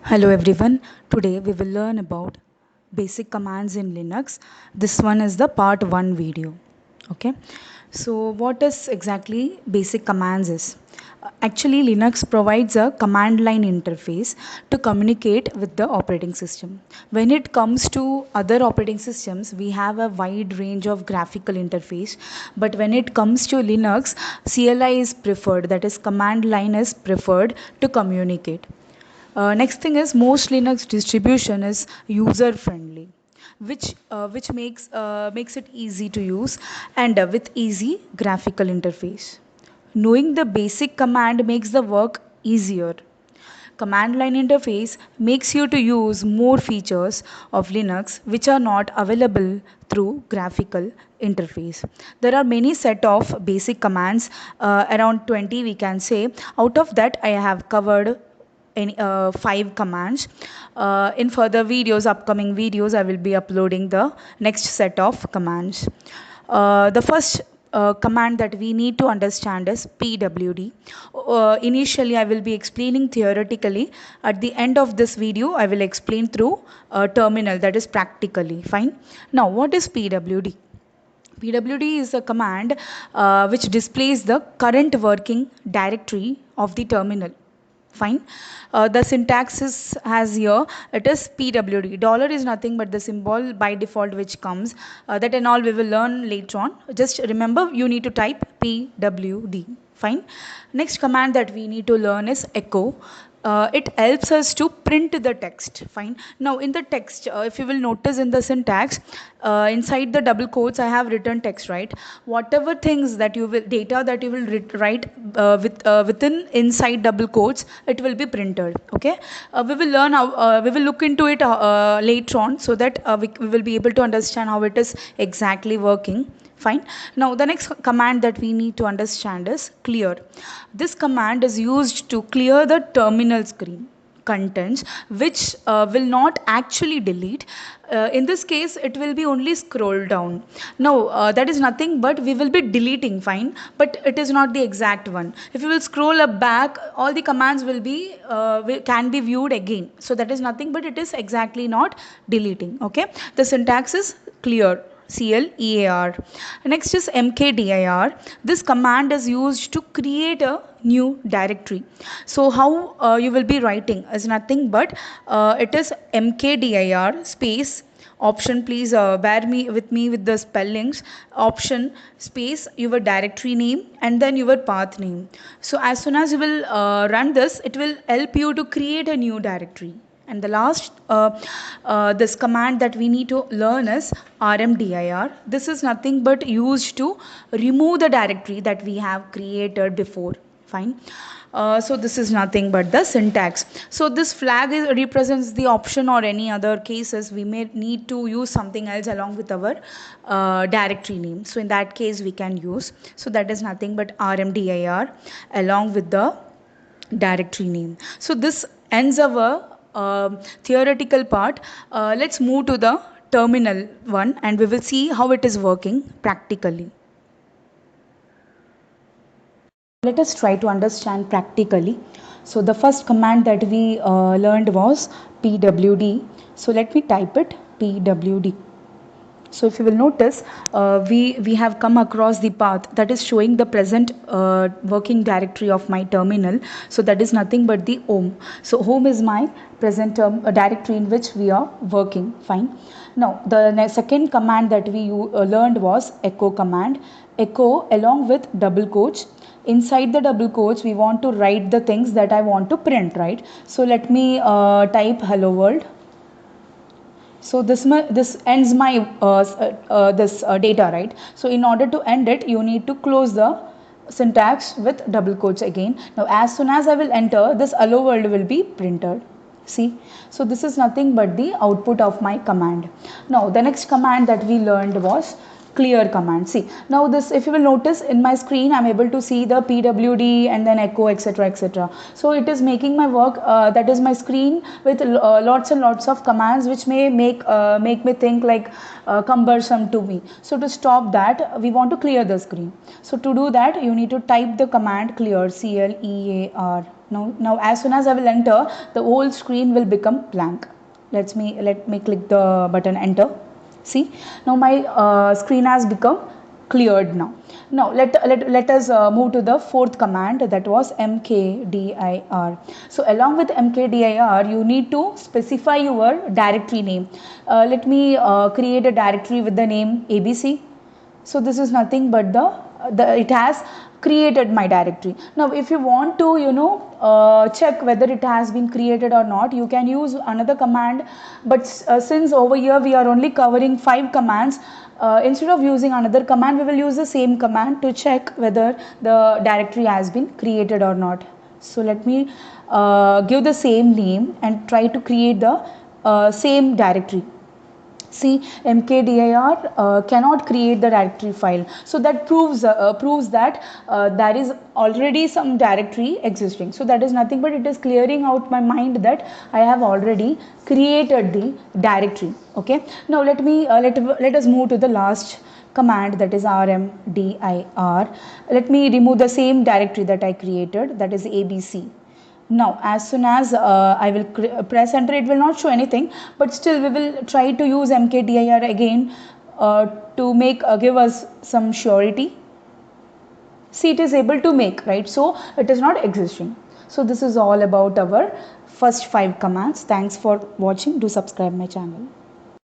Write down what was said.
Hello everyone. Today we will learn about basic commands in Linux. This one is the part 1 video. Okay. So what is exactly basic commands is? Actually Linux provides a command line interface to communicate with the operating system. When it comes to other operating systems, we have a wide range of graphical interface, but when it comes to Linux, CLI is preferred, that is command line is preferred to communicate. Next thing is most Linux distribution is user friendly, which makes it easy to use and with easy graphical interface. Knowing the basic command makes the work easier. Command line interface makes you to use more features of Linux which are not available through graphical interface. There are many set of basic commands, around 20 we can say. Out of that I have covered any 5 commands. In further videos, upcoming videos, I will be uploading the next set of commands. The first command that we need to understand is pwd. Initially I will be explaining theoretically. At the end of this video I will explain through terminal, that is practically. Fine. Now what is pwd? PWD is a command which displays the current working directory of the terminal. Fine. The syntax has here, it is PWD. Dollar is nothing but the symbol by default which comes. That and all we will learn later on. Just remember you need to type PWD. Fine. Next command that we need to learn is echo. It helps us to print the text. Fine. Now in the text, if you will notice in the syntax, inside the double quotes I have written text, right? Whatever things that you will, data that you will write within inside double quotes, it will be printed. Okay. We will learn how, we will look into it later on, so that we will be able to understand how it is exactly working. Fine. Now the next command that we need to understand is clear. This command is used to clear the terminal screen contents which will not actually delete. In this case it will be only scroll down. Now that is nothing but we will be deleting. Fine, but it is not the exact one. If you will scroll up back, all the commands will be can be viewed again. So that is nothing but it is exactly not deleting. Okay, the syntax is clear. CLEAR. Next is mkdir. This command is used to create a new directory. So how you will be writing is nothing but it is mkdir space option, please bear me with the spellings, option space your directory name and then your path name. So as soon as you will run this, it will help you to create a new directory. And the last this command that we need to learn is rmdir. This is nothing but used to remove the directory that we have created before. Fine. So this is nothing but the syntax. So this flag represents the option or any other cases we may need to use something else along with our directory name. So in that case we can use. So that is nothing but rmdir along with the directory name. So this ends our theoretical part. Let's move to the terminal one and we will see how it is working practically. Let us try to understand practically. So the first command that we learned was pwd. So let me type it, pwd. So if you will notice, we have come across the path that is showing the present working directory of my terminal. So that is nothing but the home. So home is my present directory in which we are working. Fine. Now the second command that we learned was echo command. Echo along with double quotes. Inside the double quotes we want to write the things that I want to print, right? So let me type hello world. So this ends my this data, right? So in order to end it, you need to close the syntax with double quotes again. Now as soon as I will enter, this hello world will be printed. See, so this is nothing but the output of my command. Now the next command that we learned was clear command. See, now this, if you will notice in my screen, I'm able to see the pwd and then echo, etc., etc. So it is making my work, that is my screen with lots and lots of commands which may make me think like cumbersome to me. So to stop that, we want to clear the screen. So to do that, you need to type the command clear, clear. Now as soon as I will enter, the whole screen will become blank. Let me click the button enter. See, now my screen has become cleared now. Now let us move to the fourth command, that was mkdir. So along with mkdir, you need to specify your directory name. Let me create a directory with the name abc. So this is nothing but the it has created my directory. Now if you want to check whether it has been created or not, you can use another command, but since over here we are only covering 5 commands, instead of using another command, we will use the same command to check whether the directory has been created or not. So let me give the same name and try to create the same directory. See, mkdir cannot create the directory file. So that proves that there is already some directory existing. So that is nothing but it is clearing out my mind that I have already created the directory. Okay. Now let us move to the last command, that is rmdir. Let me remove the same directory that I created, that is abc. Now as soon as I will press enter, it will not show anything, but still we will try to use mkdir again to make give us some surety. See, it is able to make, right? So it is not existing. So this is all about our first 5 commands. Thanks for watching. Do subscribe my channel.